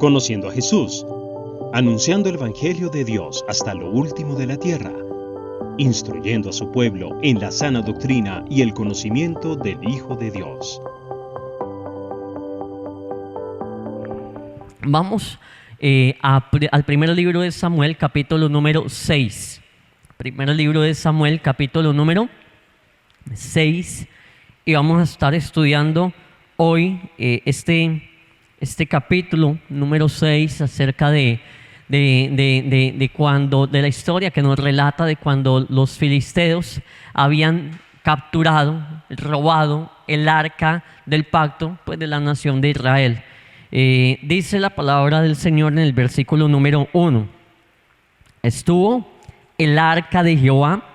Conociendo a Jesús, anunciando el Evangelio de Dios hasta lo último de la tierra, instruyendo a su pueblo en la sana doctrina y el conocimiento del Hijo de Dios. Vamos al primer libro de Samuel, capítulo número 6. Primer libro de Samuel, capítulo número 6. Y vamos a estar estudiando hoy este capítulo número 6 acerca de la historia que nos relata de cuando los filisteos habían capturado, robado el arca del pacto, pues, de la nación de Israel. Dice la palabra del Señor en el versículo número 1: estuvo el arca de Jehová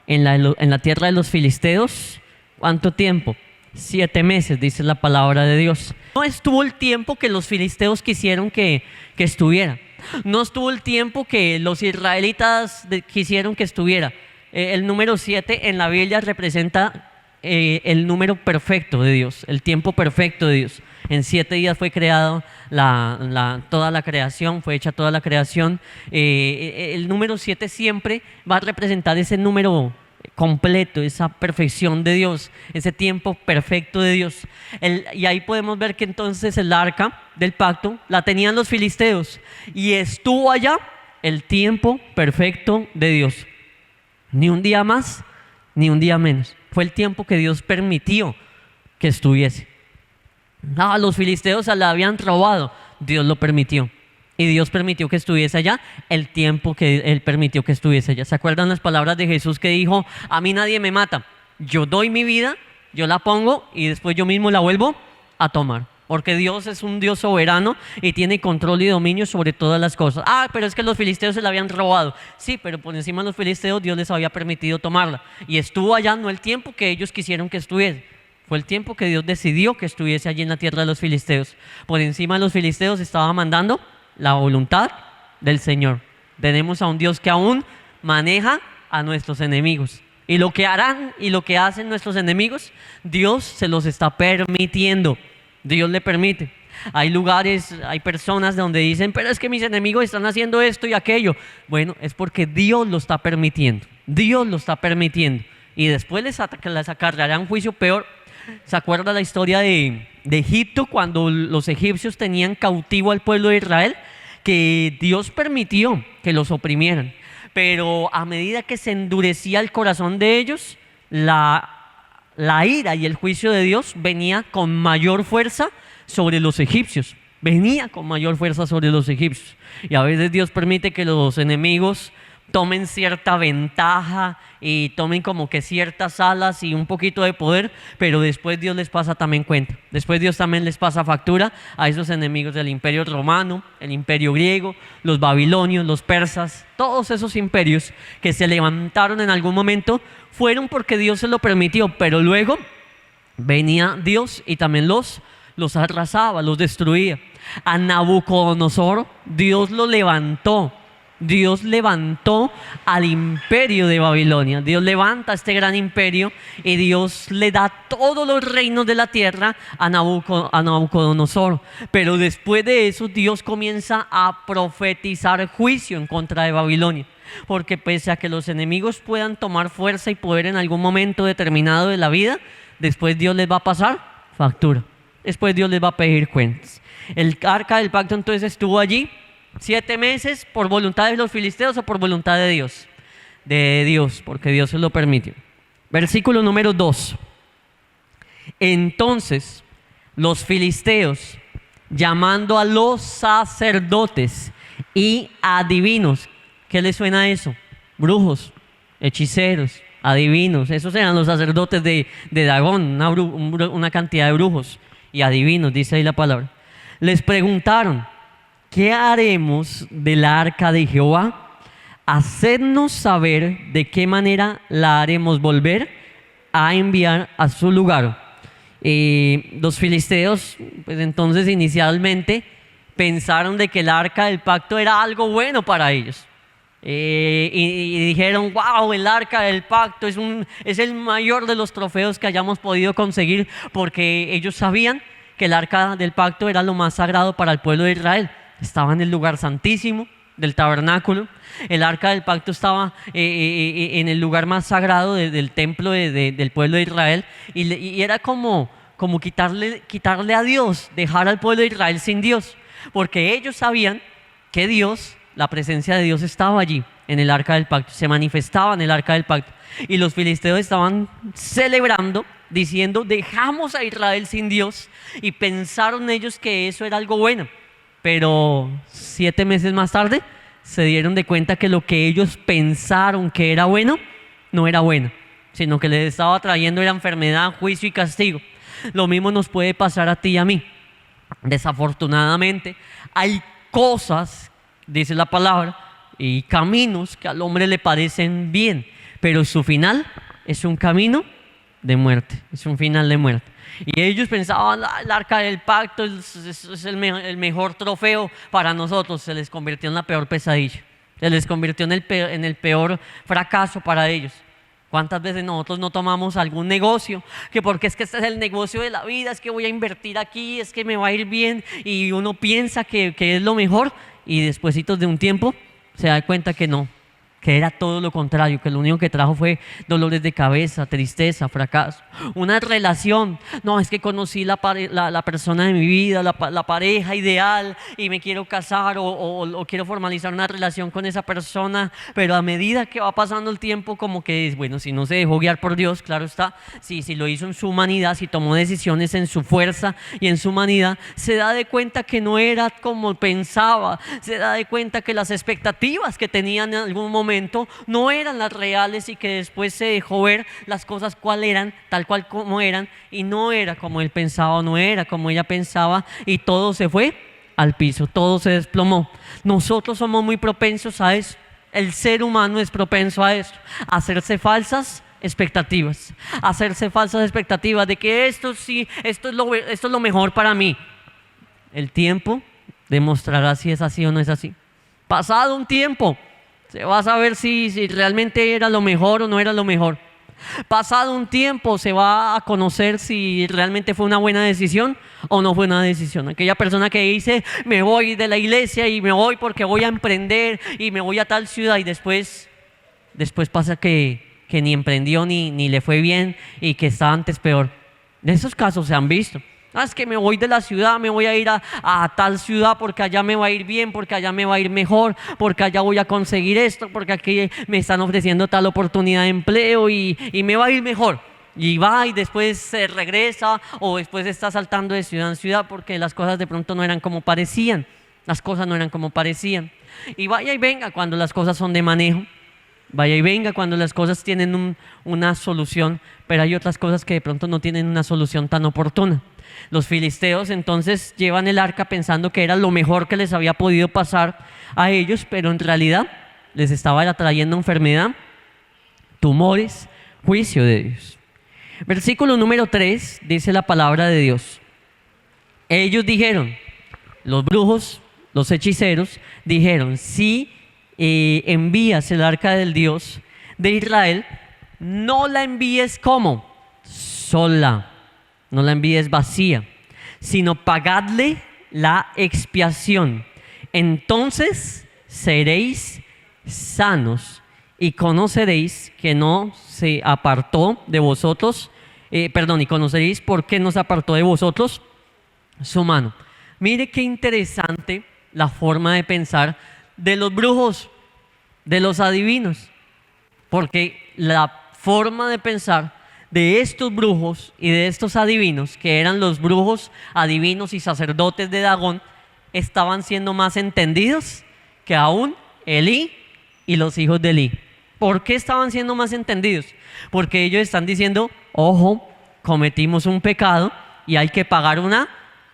en la tierra de los filisteos, ¿cuánto tiempo? 7 meses, dice la palabra de Dios. No estuvo el tiempo que los filisteos quisieron que estuviera. No estuvo el tiempo que los israelitas quisieron que estuviera. El número 7 en la Biblia representa el número perfecto de Dios, el tiempo perfecto de Dios. En 7 días fue creado toda la creación, fue hecha toda la creación. El número 7 siempre va a representar ese número completo, esa perfección de Dios, ese tiempo perfecto de Dios. Y ahí podemos ver que entonces el arca del pacto la tenían los filisteos y estuvo allá el tiempo perfecto de Dios. Ni un día más, ni un día menos. Fue el tiempo que Dios permitió que estuviese. Los filisteos la habían robado, Dios lo permitió. Y Dios permitió que estuviese allá el tiempo que Él permitió que estuviese allá. ¿Se acuerdan las palabras de Jesús que dijo: a mí nadie me mata, yo doy mi vida, yo la pongo y después yo mismo la vuelvo a tomar? Porque Dios es un Dios soberano y tiene control y dominio sobre todas las cosas. Pero es que los filisteos se la habían robado. Sí, pero por encima de los filisteos Dios les había permitido tomarla. Y estuvo allá no el tiempo que ellos quisieron que estuviese. Fue el tiempo que Dios decidió que estuviese allí en la tierra de los filisteos. Por encima de los filisteos estaba mandando la voluntad del Señor. Tenemos a un Dios que aún maneja a nuestros enemigos. Y lo que harán y lo que hacen nuestros enemigos, Dios se los está permitiendo. Dios le permite. Hay lugares, hay personas donde dicen: pero es que mis enemigos están haciendo esto y aquello. Bueno, es porque Dios lo está permitiendo. Dios lo está permitiendo. Y después les acarrearán juicio peor. ¿Se acuerda la historia de Egipto, cuando los egipcios tenían cautivo al pueblo de Israel? Que Dios permitió que los oprimieran, pero a medida que se endurecía el corazón de ellos, la ira y el juicio de Dios venía con mayor fuerza sobre los egipcios. Venía con mayor fuerza sobre los egipcios. Y a veces Dios permite que los enemigos tomen cierta ventaja y tomen como que ciertas alas y un poquito de poder, pero después Dios les pasa también cuenta. Después Dios también les pasa factura a esos enemigos del imperio romano, el imperio griego, los babilonios, los persas. Todos esos imperios que se levantaron en algún momento fueron porque Dios se lo permitió, pero luego venía Dios y también los arrasaba, los destruía. A Nabucodonosor Dios lo levantó. Dios levantó al imperio de Babilonia. Dios levanta este gran imperio y Dios le da todos los reinos de la tierra a Nabucodonosor. Pero después de eso Dios comienza a profetizar juicio en contra de Babilonia. Porque pese a que los enemigos puedan tomar fuerza y poder en algún momento determinado de la vida, después Dios les va a pasar factura. Después Dios les va a pedir cuentas. El arca del pacto entonces estuvo allí 7 meses por voluntad de los filisteos o por voluntad de Dios. De Dios, porque Dios se lo permitió. Versículo número 2. Entonces los filisteos, llamando a los sacerdotes y adivinos. ¿Qué les suena a eso? Brujos, hechiceros, adivinos. Esos eran los sacerdotes de Dagón, una cantidad de brujos y adivinos, dice ahí la palabra. Les preguntaron: ¿qué haremos del arca de Jehová? Hacednos saber de qué manera la haremos volver a enviar a su lugar. Los filisteos, pues entonces inicialmente pensaron de que el arca del pacto era algo bueno para ellos. Y dijeron: wow, el arca del pacto es el mayor de los trofeos que hayamos podido conseguir, porque ellos sabían que el arca del pacto era lo más sagrado para el pueblo de Israel. estaba en el lugar santísimo del tabernáculo. El arca del pacto estaba en el lugar más sagrado del templo del pueblo de Israel, y era como quitarle a Dios, dejar al pueblo de Israel sin Dios, porque ellos sabían que Dios, la presencia de Dios estaba allí en el arca del pacto, se manifestaba en el arca del pacto, y los filisteos estaban celebrando, diciendo: dejamos a Israel sin Dios, y pensaron ellos que eso era algo bueno. Pero 7 meses más tarde se dieron de cuenta que lo que ellos pensaron que era bueno, no era bueno, sino que les estaba trayendo era enfermedad, juicio y castigo. Lo mismo nos puede pasar a ti y a mí. Desafortunadamente, hay cosas, dice la palabra, y caminos que al hombre le parecen bien, pero su final es un camino de muerte, es un final de muerte. Y ellos pensaban: el arca del pacto es el mejor trofeo para nosotros. Se les convirtió en la peor pesadilla, se les convirtió en el peor fracaso para ellos. ¿Cuántas veces nosotros no tomamos algún negocio? Que porque es que este es el negocio de la vida, es que voy a invertir aquí, es que me va a ir bien, y uno piensa que es lo mejor, y despuesitos de un tiempo se da cuenta que no, que era todo lo contrario, que lo único que trajo fue dolores de cabeza, tristeza, fracaso. Una relación: no, es que conocí la persona de mi vida, la pareja ideal, y me quiero casar o quiero formalizar una relación con esa persona, pero a medida que va pasando el tiempo, como que es, bueno, si no se dejó guiar por Dios, claro está, si lo hizo en su humanidad, si tomó decisiones en su fuerza y en su humanidad, se da de cuenta que no era como pensaba, se da de cuenta que las expectativas que tenía en algún momento no eran las reales, y que después se dejó ver las cosas cual eran, tal cual como eran, y no era como él pensaba, no era como ella pensaba, y todo se fue al piso, todo se desplomó. Nosotros somos muy propensos a eso. El ser humano es propenso a eso, a hacerse falsas expectativas, de que esto es lo mejor para mí. El tiempo demostrará si es así o no es así. Pasado un tiempo, se va a saber si realmente era lo mejor o no era lo mejor. Pasado un tiempo se va a conocer si realmente fue una buena decisión o no fue una decisión. Aquella persona que dice: me voy de la iglesia y me voy porque voy a emprender y me voy a tal ciudad, y después pasa que ni emprendió ni le fue bien, y que está antes peor. De esos casos se han visto. Es que me voy de la ciudad, me voy a ir a tal ciudad porque allá me va a ir bien, porque allá me va a ir mejor, porque allá voy a conseguir esto, porque aquí me están ofreciendo tal oportunidad de empleo y me va a ir mejor. Y va, y después se regresa, o después está saltando de ciudad en ciudad porque las cosas de pronto no eran como parecían. Y vaya y venga cuando las cosas son de manejo. Vaya y venga cuando las cosas tienen una solución, pero hay otras cosas que de pronto no tienen una solución tan oportuna. Los filisteos entonces llevan el arca pensando que era lo mejor que les había podido pasar a ellos, pero en realidad les estaba trayendo enfermedad, tumores, juicio de Dios. Versículo número 3 dice la palabra de Dios: ellos dijeron, los brujos, los hechiceros, dijeron: si envías el arca del Dios de Israel, no la envíes como sola, no la envíes vacía, sino pagadle la expiación. Entonces seréis sanos y conoceréis que no se apartó de vosotros, y conoceréis por qué no se apartó de vosotros su mano. Mire qué interesante la forma de pensar de los brujos, de los adivinos, porque la forma de pensar de estos brujos y de estos adivinos, que eran los brujos, adivinos y sacerdotes de Dagón, estaban siendo más entendidos que aún Elí y los hijos de Elí. ¿Por qué estaban siendo más entendidos? Porque ellos están diciendo: ojo, cometimos un pecado y hay que pagar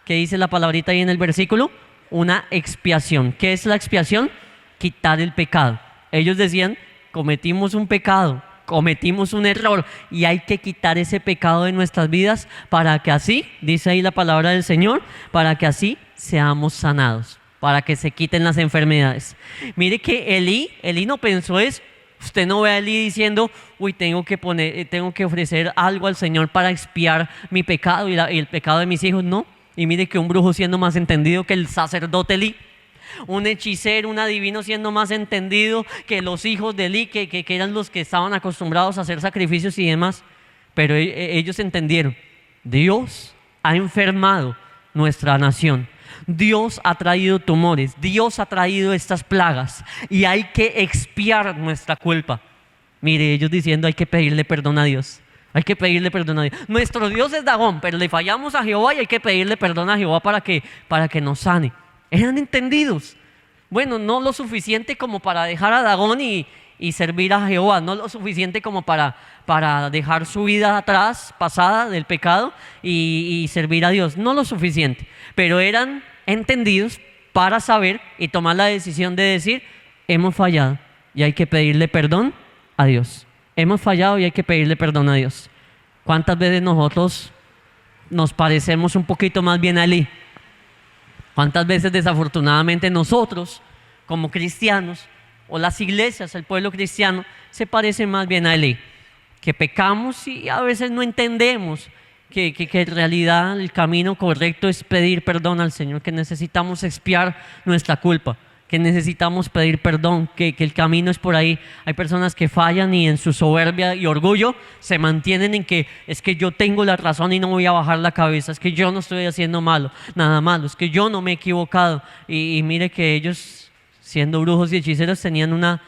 ¿qué dice la palabrita ahí en el versículo? Una expiación. ¿Qué es la expiación? Quitar el pecado. Ellos decían: cometimos un pecado, cometimos un error, y hay que quitar ese pecado de nuestras vidas para que así, dice ahí la palabra del Señor, para que así seamos sanados, para que se quiten las enfermedades. Mire que Elí no pensó eso. Usted no ve a Elí diciendo: uy, tengo que ofrecer algo al Señor para expiar mi pecado y el pecado de mis hijos. No. Y mire que un brujo, siendo más entendido que el sacerdote Elí, un hechicero, un adivino siendo más entendido que los hijos de Eli, que eran los que estaban acostumbrados a hacer sacrificios y demás. Pero ellos entendieron, Dios ha enfermado nuestra nación. Dios ha traído tumores, Dios ha traído estas plagas y hay que expiar nuestra culpa. Mire, ellos diciendo hay que pedirle perdón a Dios. Hay que pedirle perdón a Dios. Nuestro Dios es Dagón, pero le fallamos a Jehová y hay que pedirle perdón a Jehová para que nos sane. Eran entendidos. Bueno, no lo suficiente como para dejar a Dagón y servir a Jehová, no lo suficiente como para dejar su vida atrás, pasada del pecado y servir a Dios, no lo suficiente, pero eran entendidos para saber y tomar la decisión de decir, hemos fallado y hay que pedirle perdón a Dios. Hemos fallado y hay que pedirle perdón a Dios. ¿Cuántas veces nosotros nos parecemos un poquito más bien a Eli? ¿Cuántas veces desafortunadamente nosotros como cristianos o las iglesias, el pueblo cristiano, se parece más bien a Eli? Que pecamos y a veces no entendemos que en realidad el camino correcto es pedir perdón al Señor, que necesitamos expiar nuestra culpa, que necesitamos pedir perdón, que el camino es por ahí. Hay personas que fallan y en su soberbia y orgullo se mantienen en que es que yo tengo la razón y no voy a bajar la cabeza, es que yo no estoy haciendo nada malo, es que yo no me he equivocado. Y mire que ellos, siendo brujos y hechiceros, tenían una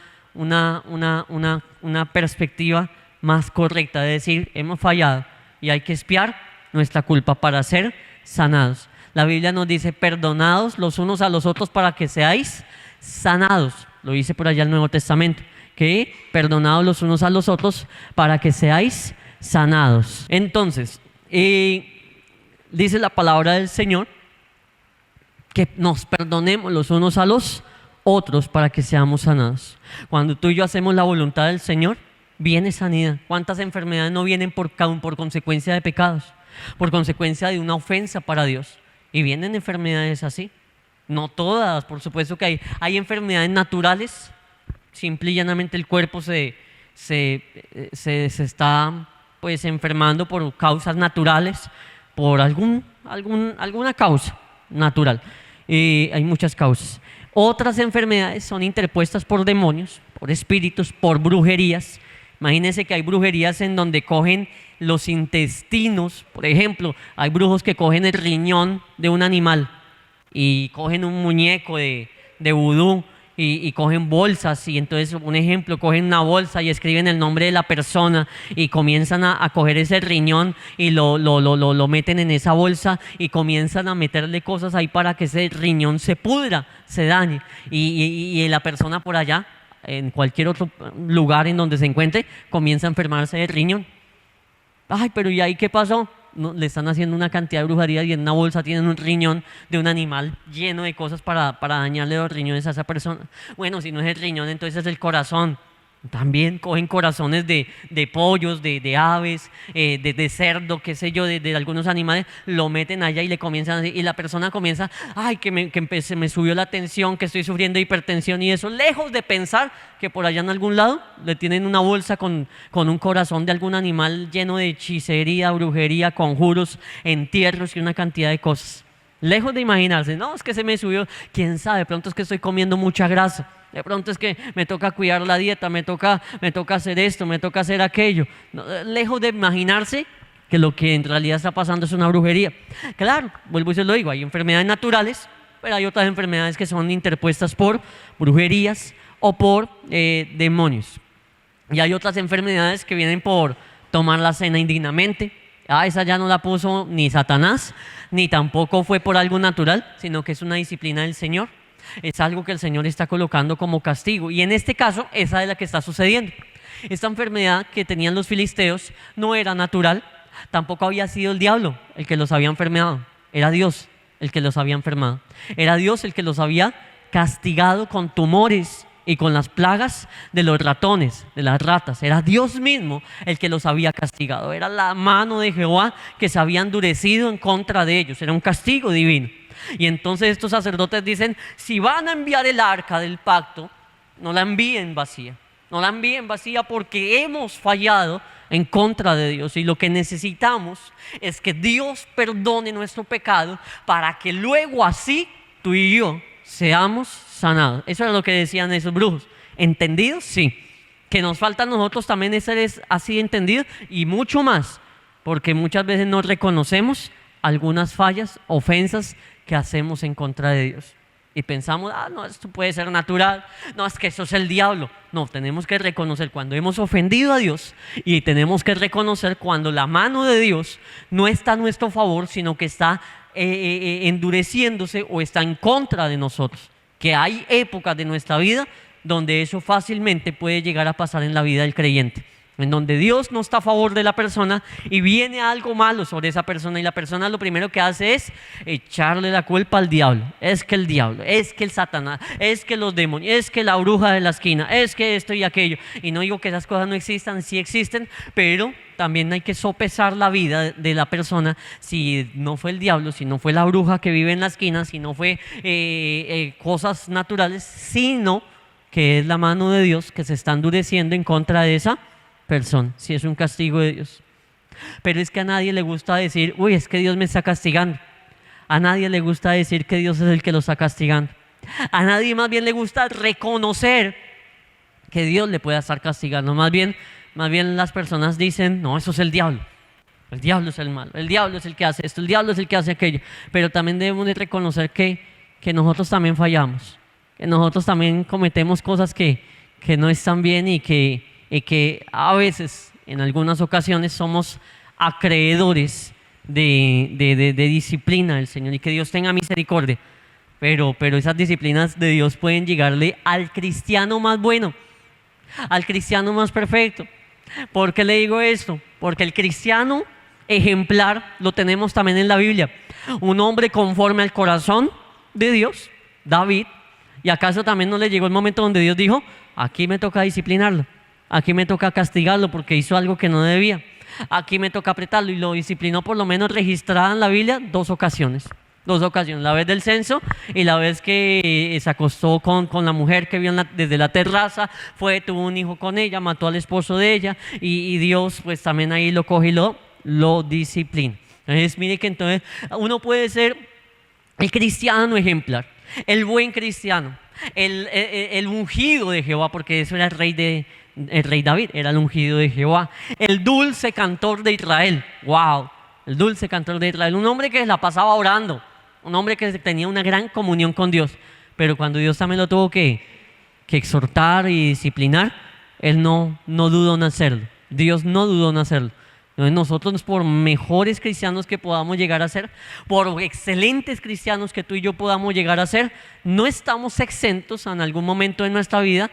perspectiva más correcta de decir, hemos fallado y hay que expiar nuestra culpa para ser sanados. La Biblia nos dice, perdonados los unos a los otros para que seáis sanados. Lo dice por allá el Nuevo Testamento, que perdonados los unos a los otros para que seáis sanados. Entonces, dice la palabra del Señor que nos perdonemos los unos a los otros para que seamos sanados. Cuando tú y yo hacemos la voluntad del Señor, viene sanidad. ¿Cuántas enfermedades no vienen por consecuencia de pecados? Por consecuencia de una ofensa para Dios. Y vienen enfermedades así. No todas, por supuesto que hay enfermedades naturales. Simple y llanamente el cuerpo se está pues enfermando por causas naturales, por alguna causa natural. Hay muchas causas. Otras enfermedades son interpuestas por demonios, por espíritus, por brujerías. Imagínense que hay brujerías en donde cogen los intestinos. Por ejemplo, hay brujos que cogen el riñón de un animal y cogen un muñeco de vudú y cogen bolsas. Y entonces, un ejemplo, cogen una bolsa y escriben el nombre de la persona y comienzan a coger ese riñón y lo meten en esa bolsa y comienzan a meterle cosas ahí para que ese riñón se pudra, se dañe. Y la persona por allá, en cualquier otro lugar en donde se encuentre, comienza a enfermarse del riñón. Ay, pero ¿y ahí qué pasó? No, le están haciendo una cantidad de brujería y en una bolsa tienen un riñón de un animal lleno de cosas para dañarle los riñones a esa persona. Bueno, si no es el riñón, entonces es el corazón. También cogen corazones de pollos, de aves, de cerdo, qué sé yo, de algunos animales, lo meten allá y le comienzan a decir, y la persona comienza, ay, se me subió la tensión, que estoy sufriendo hipertensión y eso, lejos de pensar que por allá en algún lado le tienen una bolsa con un corazón de algún animal lleno de hechicería, brujería, conjuros, entierros y una cantidad de cosas. Lejos de imaginarse, no, es que se me subió, quién sabe, de pronto es que estoy comiendo mucha grasa. De pronto es que me toca cuidar la dieta, me toca hacer esto, me toca hacer aquello. No, lejos de imaginarse que lo que en realidad está pasando es una brujería. Claro, vuelvo y se lo digo, hay enfermedades naturales, pero hay otras enfermedades que son interpuestas por brujerías o por demonios. Y hay otras enfermedades que vienen por tomar la cena indignamente. Esa ya no la puso ni Satanás, ni tampoco fue por algo natural, sino que es una disciplina del Señor. Es algo que el Señor está colocando como castigo. Y en este caso, esa es la que está sucediendo. Esta enfermedad que tenían los filisteos no era natural, tampoco había sido el diablo el que los había enfermado. Era Dios el que los había enfermado. Era Dios el que los había castigado con tumores y con las plagas de los ratones, de las ratas. Era Dios mismo el que los había castigado. Era la mano de Jehová que se había endurecido en contra de ellos. Era un castigo divino. Y entonces estos sacerdotes dicen, si van a enviar el arca del pacto, no la envíen vacía. No la envíen vacía porque hemos fallado en contra de Dios. Y lo que necesitamos es que Dios perdone nuestro pecado para que luego así tú y yo seamos sanados. Eso es lo que decían esos brujos. ¿Entendidos? Sí. Que nos falta a nosotros también es ser así entendido y mucho más, porque muchas veces no reconocemos algunas fallas, ofensas que hacemos en contra de Dios. Y pensamos, no, esto puede ser natural, no, es que eso es el diablo. No, tenemos que reconocer cuando hemos ofendido a Dios y tenemos que reconocer cuando la mano de Dios no está a nuestro favor, sino que está endureciéndose o está en contra de nosotros. Que hay épocas de nuestra vida donde eso fácilmente puede llegar a pasar en la vida del creyente, en donde Dios no está a favor de la persona y viene algo malo sobre esa persona y la persona lo primero que hace es echarle la culpa al diablo. Es que el diablo, es que el Satanás, es que los demonios, es que la bruja de la esquina, es que esto y aquello. Y no digo que esas cosas no existan, sí existen, pero también hay que sopesar la vida de la persona. Si no fue el diablo, si no fue la bruja que vive en la esquina, si no fue cosas naturales, sino que es la mano de Dios que se está endureciendo en contra de esa persona, si es un castigo de Dios. Pero es que a nadie le gusta decir, uy, es que Dios me está castigando. A nadie le gusta decir que Dios es el que lo está castigando. A nadie más bien le gusta reconocer que Dios le pueda estar castigando. Más bien las personas dicen, no, eso es el diablo. El diablo es el malo, el diablo es el que hace esto, el diablo es el que hace aquello. Pero también debemos de reconocer que nosotros también fallamos, que nosotros también cometemos cosas que no están bien y que a veces, en algunas ocasiones, somos acreedores de disciplina del Señor y que Dios tenga misericordia. Pero esas disciplinas de Dios pueden llegarle al cristiano más bueno, al cristiano más perfecto. ¿Por qué le digo esto? Porque el cristiano ejemplar lo tenemos también en la Biblia. Un hombre conforme al corazón de Dios, David. ¿Y acaso también no le llegó el momento donde Dios dijo, aquí me toca disciplinarlo, aquí me toca castigarlo porque hizo algo que no debía, aquí me toca apretarlo? Y lo disciplinó, por lo menos registrada en la Biblia, dos ocasiones, la vez del censo y la vez que se acostó con la mujer que vio desde la terraza, tuvo un hijo con ella, mató al esposo de ella y Dios pues también ahí lo coge y lo disciplina. Entonces mire que entonces uno puede ser el cristiano ejemplar, el buen cristiano, el ungido de Jehová, porque eso era el rey David, era el ungido de Jehová, el dulce cantor de Israel. ¡Wow! El dulce cantor de Israel, un hombre que la pasaba orando, un hombre que tenía una gran comunión con Dios, pero cuando Dios también lo tuvo que exhortar y disciplinar, él no dudó en hacerlo. Dios no dudó en hacerlo. Entonces nosotros, por mejores cristianos que podamos llegar a ser, por excelentes cristianos que tú y yo podamos llegar a ser, no estamos exentos en algún momento de nuestra vida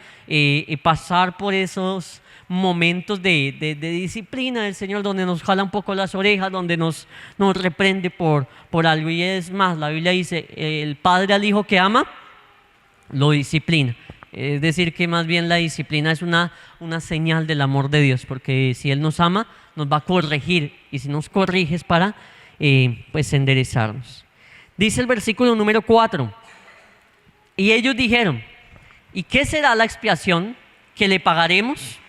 pasar por esos momentos de disciplina del Señor, donde nos jala un poco las orejas, donde nos reprende por algo. Y es más, la Biblia dice, el padre al hijo que ama, lo disciplina. Es decir, que más bien la disciplina es una señal del amor de Dios, porque si Él nos ama, nos va a corregir, y si nos corrige es para pues enderezarnos. Dice el versículo número 4, y ellos dijeron, ¿y qué será la expiación que le pagaremos?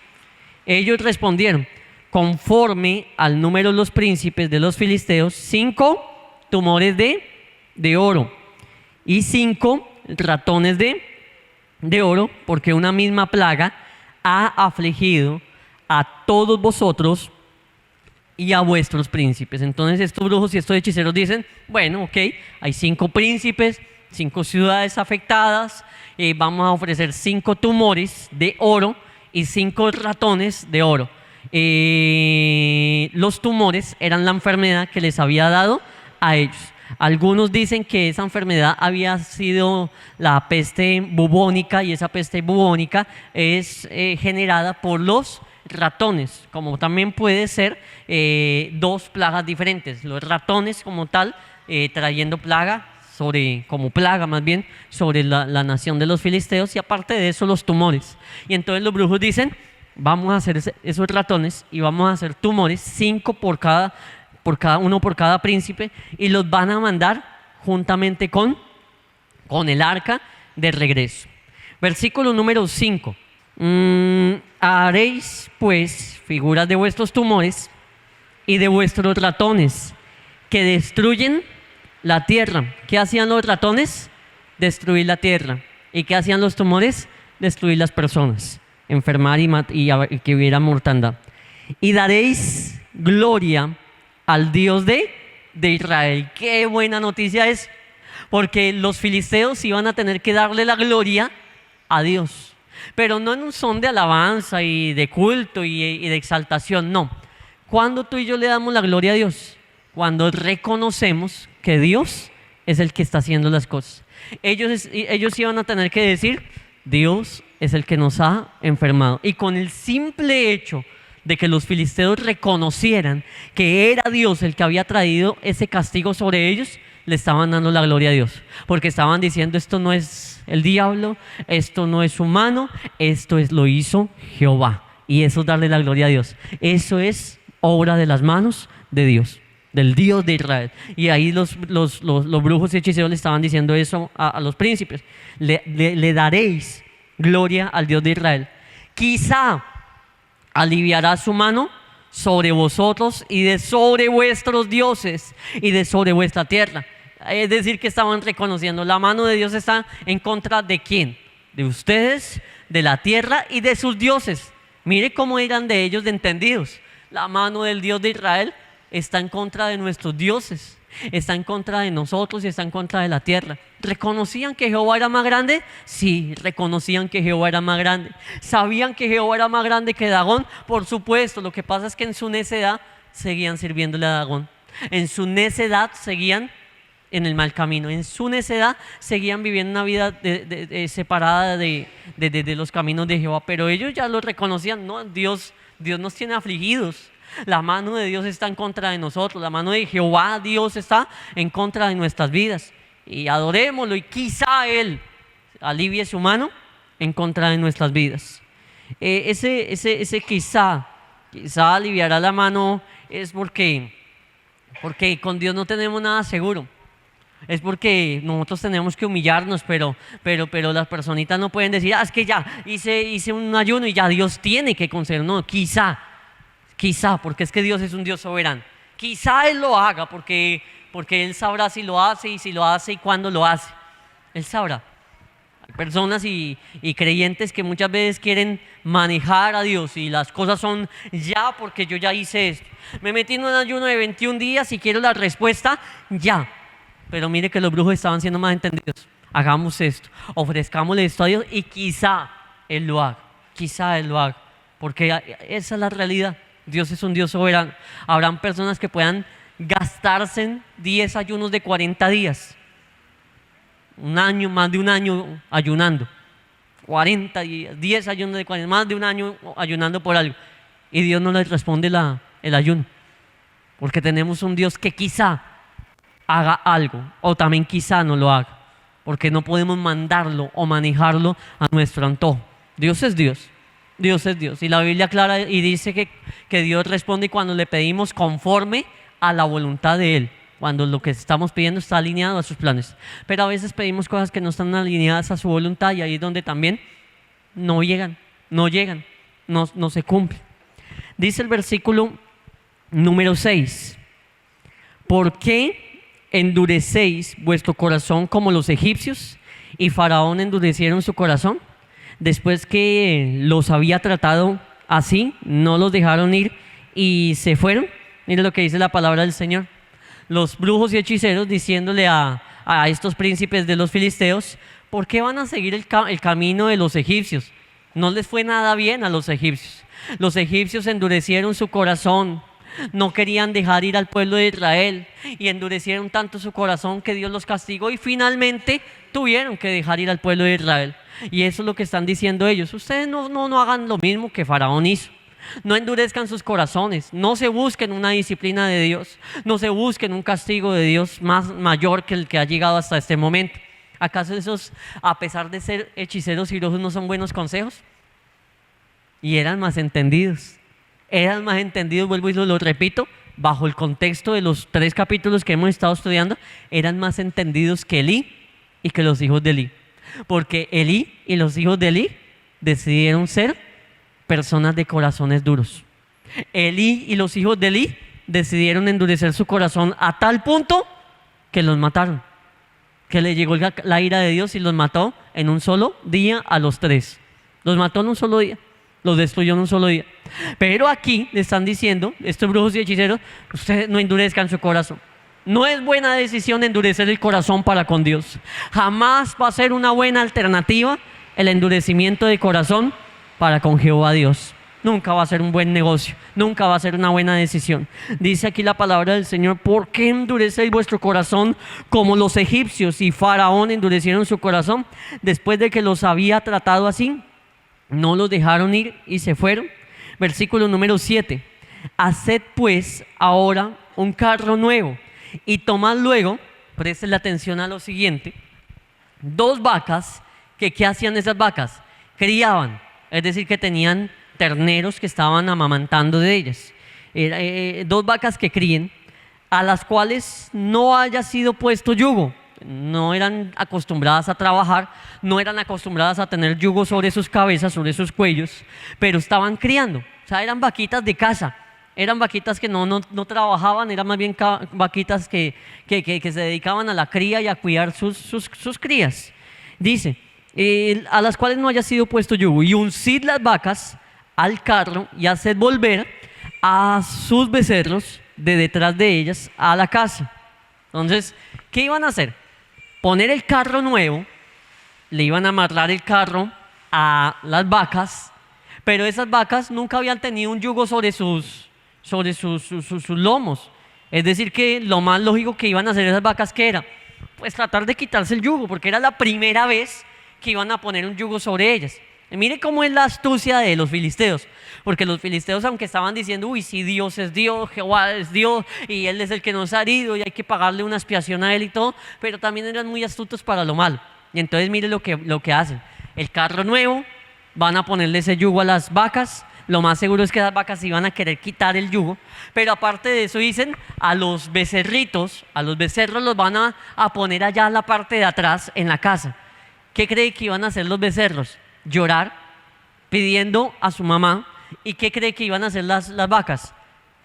Ellos respondieron, conforme al número de los príncipes de los filisteos, 5 tumores de oro y 5 ratones de oro, porque una misma plaga ha afligido a todos vosotros y a vuestros príncipes. Entonces estos brujos y estos hechiceros dicen, bueno, ok, hay 5 príncipes, 5 ciudades afectadas, vamos a ofrecer 5 tumores de oro y 5 ratones de oro. Los tumores eran la enfermedad que les había dado a ellos. Algunos dicen que esa enfermedad había sido la peste bubónica, y esa peste bubónica es generada por los ratones, como también puede ser 2 plagas diferentes. Los ratones como tal, trayendo plaga como plaga más bien, sobre la nación de los filisteos, y aparte de eso los tumores. Y entonces los brujos dicen, vamos a hacer esos ratones y vamos a hacer tumores, 5 por cada príncipe, y los van a mandar juntamente con el arca de regreso. Versículo número 5. Haréis pues figuras de vuestros tumores y de vuestros ratones que destruyen la tierra. ¿Qué hacían los ratones? destruir la tierra. ¿Y qué hacían los tumores? Destruir las personas, enfermar y que hubiera mortandad. Y daréis gloria al Dios de Israel. Qué buena noticia es, porque los filisteos iban a tener que darle la gloria a Dios, pero no en un son de alabanza y de culto y de exaltación, no. ¿Cuándo tú y yo le damos la gloria a Dios? Cuando reconocemos que Dios es el que está haciendo las cosas. Ellos iban a tener que decir, Dios es el que nos ha enfermado. Y con el simple hecho de que los filisteos reconocieran que era Dios el que había traído ese castigo sobre ellos, le estaban dando la gloria a Dios, porque estaban diciendo, esto no es el diablo, esto no es humano, lo hizo Jehová. Y eso es darle la gloria a Dios. Eso es obra de las manos de Dios, del Dios de Israel. Y ahí los brujos y hechiceros le estaban diciendo eso a los príncipes. Le daréis gloria al Dios de Israel. Quizá aliviará su mano sobre vosotros y de sobre vuestros dioses y de sobre vuestra tierra. Es decir, que estaban reconociendo, la mano de Dios está en contra de ¿quién? De ustedes, de la tierra y de sus dioses. Mire cómo eran de ellos de entendidos. La mano del Dios de Israel está en contra de nuestros dioses, está en contra de nosotros y está en contra de la tierra. ¿Reconocían que Jehová era más grande? Sí, reconocían que Jehová era más grande. ¿Sabían que Jehová era más grande que Dagón? Por supuesto. Lo que pasa es que en su necedad seguían sirviéndole a Dagón. En su necedad seguían en el mal camino. En su necedad seguían viviendo una vida separada de los caminos de Jehová. Pero ellos ya lo reconocían. No, Dios nos tiene afligidos. La mano de Dios está en contra de nosotros. La mano de Jehová, Dios, está en contra de nuestras vidas. Y adorémoslo, y quizá Él alivie su mano en contra de nuestras vidas. Ese quizá aliviará la mano, es porque con Dios no tenemos nada seguro. Es porque nosotros tenemos que humillarnos, pero las personitas no pueden decir, es que ya hice un ayuno y ya Dios tiene que conceder. No, quizá, porque es que Dios es un Dios soberano. Quizá Él lo haga porque Él sabrá si lo hace y cuándo lo hace. Él sabrá. Hay personas y creyentes que muchas veces quieren manejar a Dios y las cosas son ya, porque yo ya hice esto. Me metí en un ayuno de 21 días y quiero la respuesta ya. Pero mire que los brujos estaban siendo más entendidos. Hagamos esto, ofrezcámosle esto a Dios y quizá Él lo haga. Porque esa es la realidad. Dios es un Dios soberano. Habrán personas que puedan gastarse en 10 ayunos de 40 días. Un año, más de un año ayunando. 40 días, 10 ayunos de 40, más de un año ayunando por algo. Y Dios no les responde el ayuno. Porque tenemos un Dios que quizá haga algo, o también quizá no lo haga. Porque no podemos mandarlo o manejarlo a nuestro antojo. Dios es Dios. Dios es Dios. Y la Biblia aclara y dice que Dios responde cuando le pedimos conforme a la voluntad de Él, cuando lo que estamos pidiendo está alineado a sus planes. Pero a veces pedimos cosas que no están alineadas a su voluntad y ahí es donde también no llegan, no se cumplen. Dice el versículo número 6: ¿por qué endurecéis vuestro corazón como los egipcios? Y Faraón endurecieron su corazón. Después que los había tratado así, no los dejaron ir y se fueron. Mire lo que dice la palabra del Señor. Los brujos y hechiceros diciéndole a estos príncipes de los filisteos, ¿por qué van a seguir el camino de los egipcios? No les fue nada bien a los egipcios. Los egipcios endurecieron su corazón, no querían dejar ir al pueblo de Israel y endurecieron tanto su corazón que Dios los castigó y finalmente tuvieron que dejar ir al pueblo de Israel. Y eso es lo que están diciendo ellos. Ustedes no hagan lo mismo que Faraón hizo. No endurezcan sus corazones, no se busquen una disciplina de Dios, no se busquen un castigo de Dios mayor que el que ha llegado hasta este momento. ¿Acaso esos, a pesar de ser hechiceros y brujos, no son buenos consejos? Y eran más entendidos, vuelvo y lo repito, bajo el contexto de los 3 capítulos que hemos estado estudiando, eran más entendidos que Elí y que los hijos de Elí. Porque Elí y los hijos de Elí decidieron ser personas de corazones duros. Elí y los hijos de Elí decidieron endurecer su corazón a tal punto que los mataron. que le llegó la ira de Dios y los mató en un solo día a los 3. Los mató en un solo día, los destruyó en un solo día. Pero aquí le están diciendo, estos brujos y hechiceros, ustedes no endurezcan su corazón. No es buena decisión endurecer el corazón para con Dios. Jamás va a ser una buena alternativa el endurecimiento de corazón para con Jehová Dios. Nunca va a ser un buen negocio, nunca va a ser una buena decisión. Dice aquí la palabra del Señor: ¿por qué endurecéis vuestro corazón como los egipcios y Faraón endurecieron su corazón? Después de que los había tratado así, no los dejaron ir y se fueron. Versículo número 7. Haced pues ahora un carro nuevo y tomad luego, presten la atención a lo siguiente, 2 vacas, que ¿qué hacían esas vacas? Criaban, es decir, que tenían terneros que estaban amamantando de ellas. 2 vacas que críen, a las cuales no haya sido puesto yugo. No eran acostumbradas a trabajar, no eran acostumbradas a tener yugo sobre sus cabezas, sobre sus cuellos, pero estaban criando. O sea, eran vaquitas de casa, eran vaquitas que no trabajaban, eran más bien vaquitas que se dedicaban a la cría y a cuidar sus crías. Dice, a las cuales no haya sido puesto yugo, y uncid las vacas al carro y haced volver a sus becerros de detrás de ellas a la casa. Entonces, ¿qué iban a hacer? Poner el carro nuevo, le iban a amarrar el carro a las vacas, pero esas vacas nunca habían tenido un yugo sobre sus lomos. Es decir, que lo más lógico que iban a hacer esas vacas, ¿qué era? Pues tratar de quitarse el yugo, porque era la primera vez que iban a poner un yugo sobre ellas. Y mire cómo es la astucia de los filisteos, porque los filisteos, aunque estaban diciendo, uy, si Dios es Dios, Jehová es Dios, y Él es el que nos ha herido, y hay que pagarle una expiación a Él y todo, pero también eran muy astutos para lo malo. Y entonces mire lo que hacen. El carro nuevo, van a ponerle ese yugo a las vacas. Lo más seguro es que las vacas iban a querer quitar el yugo, pero aparte de eso dicen, a los becerritos, a los becerros los van a poner allá en la parte de atrás en la casa. ¿Qué cree que iban a hacer los becerros? Llorar, pidiendo a su mamá. ¿Y qué cree que iban a hacer las vacas?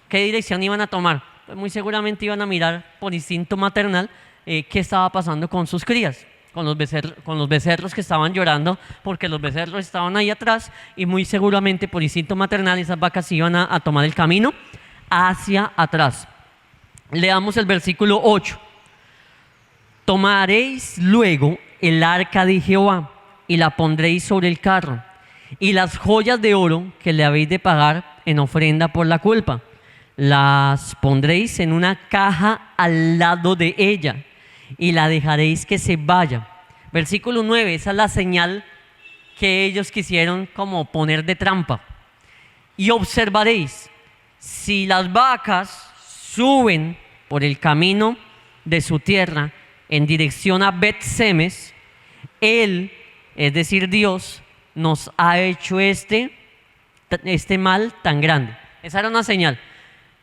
¿Qué dirección iban a tomar? Pues muy seguramente iban a mirar por instinto maternal qué estaba pasando con sus crías, con los becerros que estaban llorando, porque los becerros estaban ahí atrás, y muy seguramente por instinto maternal esas vacas iban a tomar el camino hacia atrás. Leamos el versículo 8. Tomaréis luego el arca de Jehová y la pondréis sobre el carro, y las joyas de oro que le habéis de pagar en ofrenda por la culpa, las pondréis en una caja al lado de ella, y la dejaréis que se vaya. Versículo 9, esa es la señal que ellos quisieron como poner de trampa. Y observaréis, si las vacas suben por el camino de su tierra en dirección a Bet-Semes, Él, es decir, Dios, nos ha hecho este mal tan grande. Esa era una señal.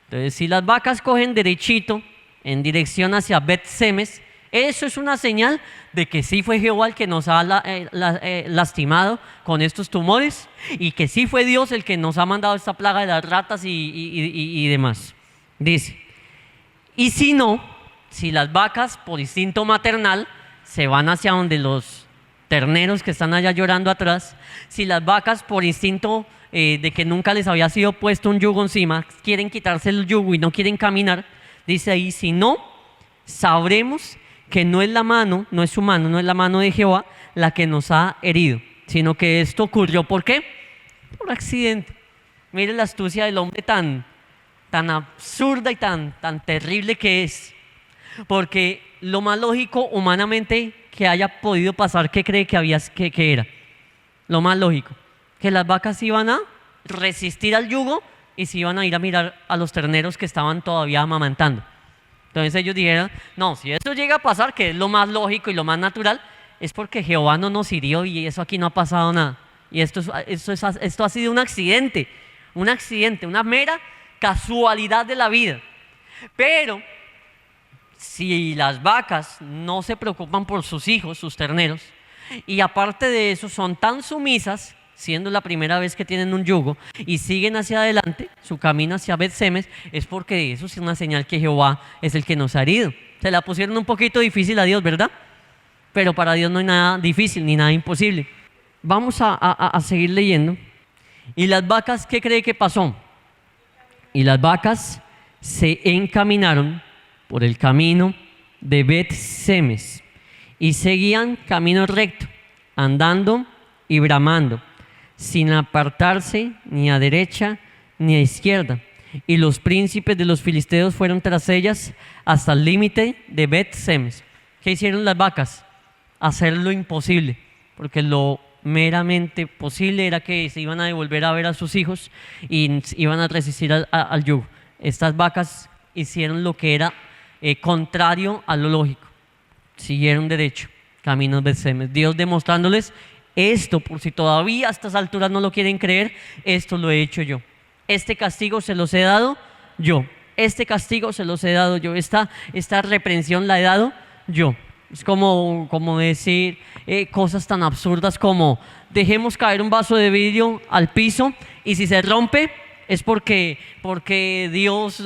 Entonces, si las vacas cogen derechito en dirección hacia Bet-Semes, eso es una señal de que sí fue Jehová el que nos ha lastimado con estos tumores, y que sí fue Dios el que nos ha mandado esta plaga de las ratas y demás. Dice, y si no, si las vacas por instinto maternal se van hacia donde los terneros que están allá llorando atrás, si las vacas por instinto de que nunca les había sido puesto un yugo encima, quieren quitarse el yugo y no quieren caminar, dice ahí, si no, sabremos que no es la mano, no es su mano, no es la mano de Jehová la que nos ha herido, sino que esto ocurrió, ¿por qué? Por accidente. Mire la astucia del hombre tan absurda y tan terrible que es, porque lo más lógico humanamente que haya podido pasar, ¿qué cree que era? Lo más lógico, que las vacas iban a resistir al yugo y se iban a ir a mirar a los terneros que estaban todavía amamantando. Entonces ellos dijeron, no, si eso llega a pasar, que es lo más lógico y lo más natural, es porque Jehová no nos hirió y eso aquí no ha pasado nada. Y esto ha sido un accidente, una mera casualidad de la vida. Pero si las vacas no se preocupan por sus hijos, sus terneros, y aparte de eso son tan sumisas, siendo la primera vez que tienen un yugo, y siguen hacia adelante, su camino hacia Bet-Semes, es porque eso es una señal que Jehová es el que nos ha herido. Se la pusieron un poquito difícil a Dios, ¿verdad? pero para Dios no hay nada difícil ni nada imposible. Vamos a seguir leyendo. ¿Y las vacas qué cree que pasó? Y las vacas se encaminaron por el camino de Bet-Semes y seguían camino recto, andando y bramando, sin apartarse ni a derecha ni a izquierda. Y los príncipes de los filisteos fueron tras ellas hasta el límite de Bet-Semes. ¿Qué hicieron las vacas? Hacer lo imposible, porque lo meramente posible era que se iban a devolver a ver a sus hijos y iban a resistir al yugo. Estas vacas hicieron lo que era contrario a lo lógico, siguieron derecho, caminos de Semes. Dios demostrándoles esto, por si todavía a estas alturas no lo quieren creer, esto lo he hecho yo. Este castigo se los he dado yo. Este castigo se los he dado yo. Esta reprensión la he dado yo. Es como decir cosas tan absurdas como dejemos caer un vaso de vidrio al piso y si se rompe es porque Dios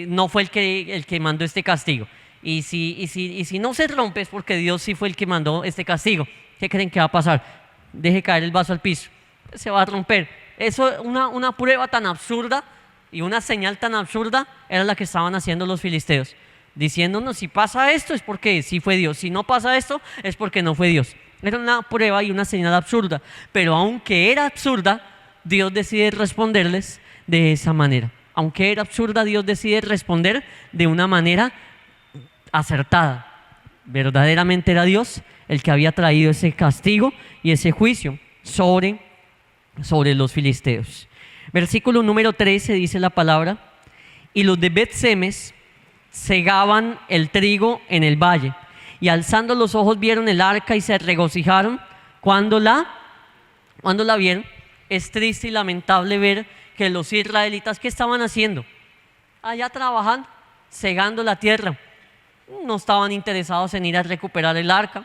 no fue el que mandó este castigo. Y si no se rompe es porque Dios sí fue el que mandó este castigo. ¿Qué creen que va a pasar? Deje caer el vaso al piso. Se va a romper. Eso, una prueba tan absurda y una señal tan absurda era la que estaban haciendo los filisteos. Diciéndonos, si pasa esto es porque sí fue Dios, si no pasa esto es porque no fue Dios. Era una prueba y una señal absurda, pero aunque era absurda, Dios decide responderles de esa manera. Aunque era absurda, Dios decide responder de una manera acertada. Verdaderamente era Dios el que había traído ese castigo y ese juicio sobre los filisteos. Versículo número 13 dice la palabra: y los de Bet-Semes segaban el trigo en el valle, y alzando los ojos vieron el arca y se regocijaron cuando la vieron. Es triste y lamentable ver que los israelitas, ¿qué estaban haciendo? Allá trabajando, segando la tierra. No estaban interesados en ir a recuperar el arca.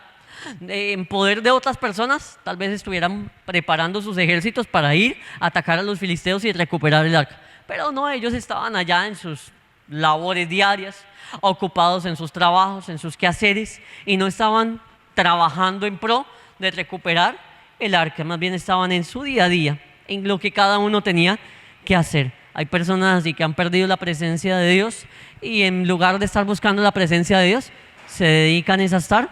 En poder de otras personas, tal vez estuvieran preparando sus ejércitos para ir a atacar a los filisteos y recuperar el arca. Pero no, ellos estaban allá en sus labores diarias, ocupados en sus trabajos, en sus quehaceres, y no estaban trabajando en pro de recuperar el arca, más bien estaban en su día a día, en lo que cada uno tenía que hacer. Hay personas así que han perdido la presencia de Dios y en lugar de estar buscando la presencia de Dios, se dedican a estar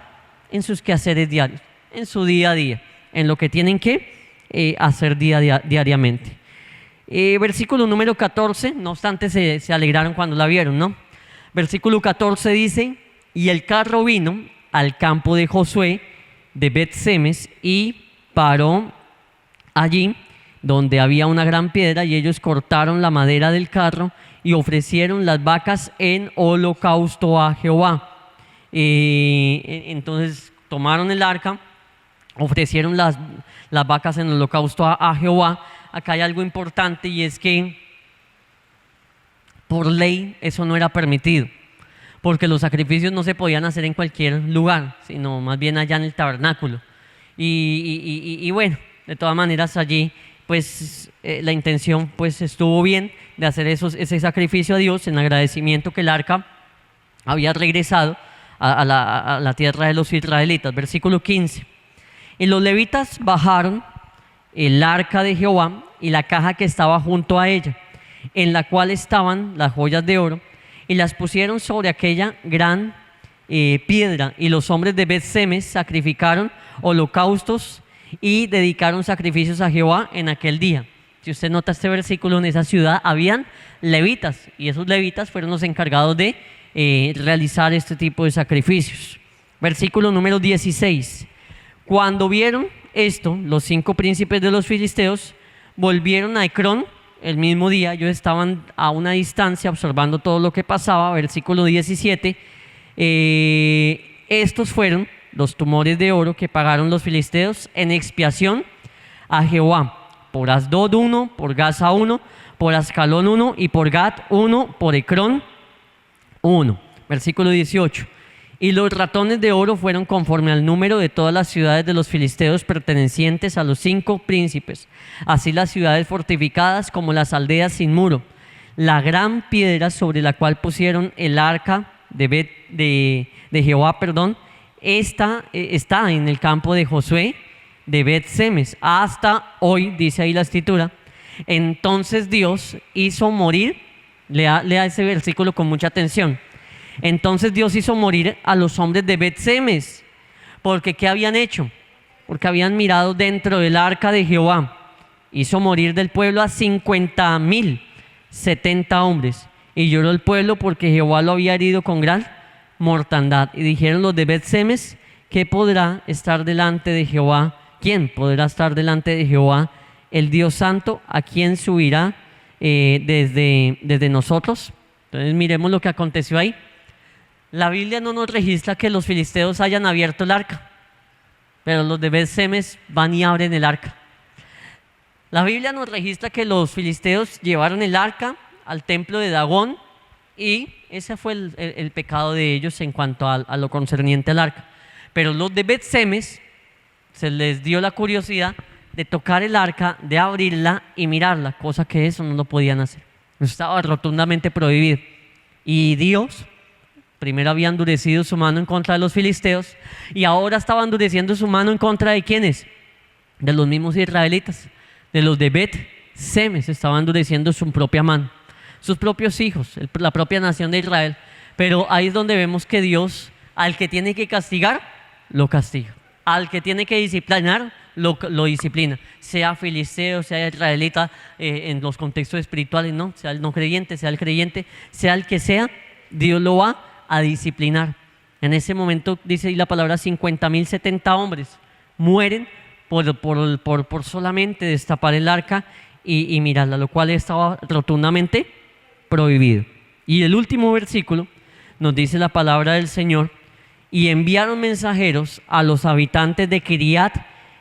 en sus quehaceres diarios, en su día a día, en lo que tienen que hacer diariamente. Versículo número 14, no obstante se alegraron cuando la vieron, ¿no? Versículo 14 dice: y el carro vino al campo de Josué de Bet-Semes y paró allí donde había una gran piedra, y ellos cortaron la madera del carro y ofrecieron las vacas en holocausto a Jehová. Entonces tomaron el arca, ofrecieron las vacas en holocausto a Jehová. Acá hay algo importante, y es que por ley eso no era permitido, porque los sacrificios no se podían hacer en cualquier lugar, sino más bien allá en el tabernáculo. Y bueno, de todas maneras allí pues la intención pues estuvo bien de hacer ese sacrificio a Dios en agradecimiento que el arca había regresado a la tierra de los israelitas. Versículo 15: y los levitas bajaron el arca de Jehová y la caja que estaba junto a ella, en la cual estaban las joyas de oro, y las pusieron sobre aquella gran piedra. Y los hombres de Bet-Semes sacrificaron holocaustos y dedicaron sacrificios a Jehová en aquel día. Si usted nota este versículo, en esa ciudad habían levitas, y esos levitas fueron los encargados de realizar este tipo de sacrificios. Versículo número 16: cuando vieron esto, los 5 príncipes de los filisteos volvieron a Ecrón el mismo día. Ellos estaban a una distancia observando todo lo que pasaba. Versículo 17: estos fueron los tumores de oro que pagaron los filisteos en expiación a Jehová: por Asdod 1, por Gaza 1, por Ascalón 1, y por Gat 1, por Ecrón 1. Versículo 18: y los ratones de oro fueron conforme al número de todas las ciudades de los filisteos pertenecientes a los 5 príncipes, así las ciudades fortificadas como las aldeas sin muro. La gran piedra sobre la cual pusieron el arca de Jehová, está en el campo de Josué de Bet-Semes. Hasta hoy, dice ahí la escritura. Entonces Dios hizo morir, lea ese versículo con mucha atención. Entonces Dios hizo morir a los hombres de Bet-Semes. Porque ¿qué habían hecho? Porque habían mirado dentro del arca de Jehová. Hizo morir del pueblo a 50,070 hombres. Y lloró el pueblo porque Jehová lo había herido con gran mortandad. Y dijeron los de Bet-Semes: ¿qué podrá estar delante de Jehová? ¿Quién podrá estar delante de Jehová, el Dios Santo? ¿A quién subirá desde nosotros? Entonces miremos lo que aconteció ahí. La Biblia no nos registra que los filisteos hayan abierto el arca, pero los de Bet-Semes van y abren el arca. La Biblia nos registra que los filisteos llevaron el arca al templo de Dagón, y ese fue el pecado de ellos en cuanto a lo concerniente al arca. Pero los de Bet-Semes se les dio la curiosidad de tocar el arca, de abrirla y mirarla, cosa que eso no lo podían hacer. Eso estaba rotundamente prohibido. Y Dios primero había endurecido su mano en contra de los filisteos, y ahora estaba endureciendo su mano en contra de ¿quiénes? De los mismos israelitas, de los de Bet-Semes. Estaba endureciendo su propia mano, sus propios hijos, la propia nación de Israel. Pero ahí es donde vemos que Dios, al que tiene que castigar, lo castiga. Al que tiene que disciplinar, lo disciplina. Sea filisteo, sea israelita, en los contextos espirituales, no. Sea el no creyente, sea el creyente, sea el que sea, Dios lo va a disciplinar. En ese momento, dice ahí la palabra, 50,070 hombres mueren por solamente destapar el arca y mirarla, lo cual estaba rotundamente prohibido. Y el último versículo nos dice la palabra del Señor: y enviaron mensajeros a los habitantes de Kiriat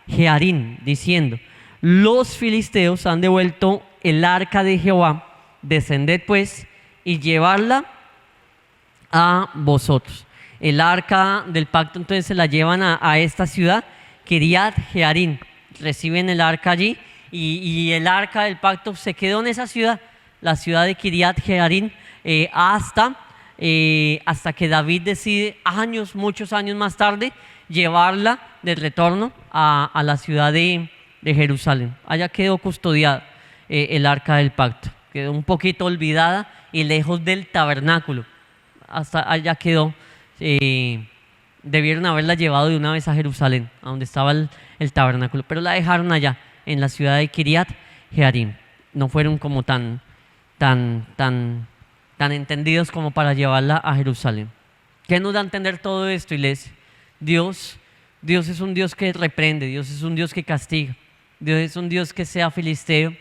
Jearim, diciendo: los filisteos han devuelto el arca de Jehová, descended pues y llevarla a vosotros. El arca del pacto entonces se la llevan a esta ciudad, Kiriat Jearim. Reciben el arca allí, y el arca del pacto se quedó en esa ciudad, la ciudad de Kiriat Jearim, hasta que David decide muchos años más tarde, llevarla de retorno a la ciudad de Jerusalén. Allá quedó custodiada el arca del pacto. Quedó un poquito olvidada y lejos del tabernáculo. Hasta allá quedó. Debieron haberla llevado de una vez a Jerusalén, a donde estaba el tabernáculo, pero la dejaron allá, en la ciudad de Kiriat Jearim. No fueron como tan entendidos como para llevarla a Jerusalén. ¿Qué nos da a entender todo esto, iglesia? Dios es un Dios que reprende, Dios es un Dios que castiga, Dios es un Dios que sea filisteo,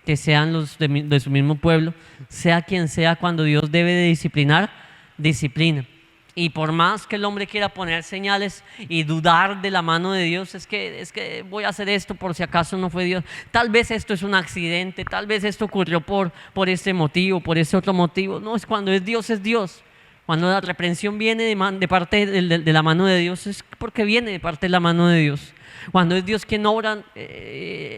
que sean los de su mismo pueblo, sea quien sea, cuando Dios debe de disciplinar, disciplina. Y por más que el hombre quiera poner señales y dudar de la mano de Dios, es que voy a hacer esto por si acaso no fue Dios. Tal vez esto es un accidente, tal vez esto ocurrió por este motivo, por ese otro motivo. No, es cuando es Dios, es Dios. Cuando la reprensión viene de parte de la mano de Dios, es porque viene de parte de la mano de Dios. Cuando es Dios quien obra,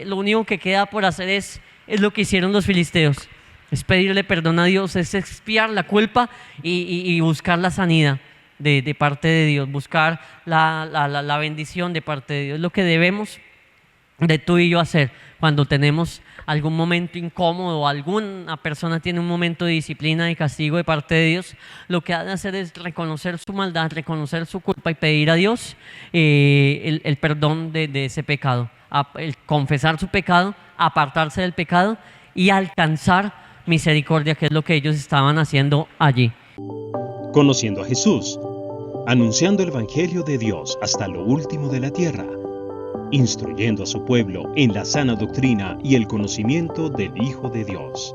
lo único que queda por hacer es lo que hicieron los filisteos. Es pedirle perdón a Dios, es expiar la culpa y buscar la sanidad de parte de Dios, buscar la bendición de parte de Dios. Es lo que debemos de tú y yo hacer cuando tenemos algún momento incómodo, o alguna persona tiene un momento de disciplina y castigo de parte de Dios. Lo que ha de hacer es reconocer su maldad, reconocer su culpa y pedir a Dios el perdón de ese pecado, el confesar su pecado, apartarse del pecado y alcanzar misericordia, que es lo que ellos estaban haciendo allí. Conociendo a Jesús, anunciando el Evangelio de Dios hasta lo último de la tierra, instruyendo a su pueblo en la sana doctrina y el conocimiento del Hijo de Dios.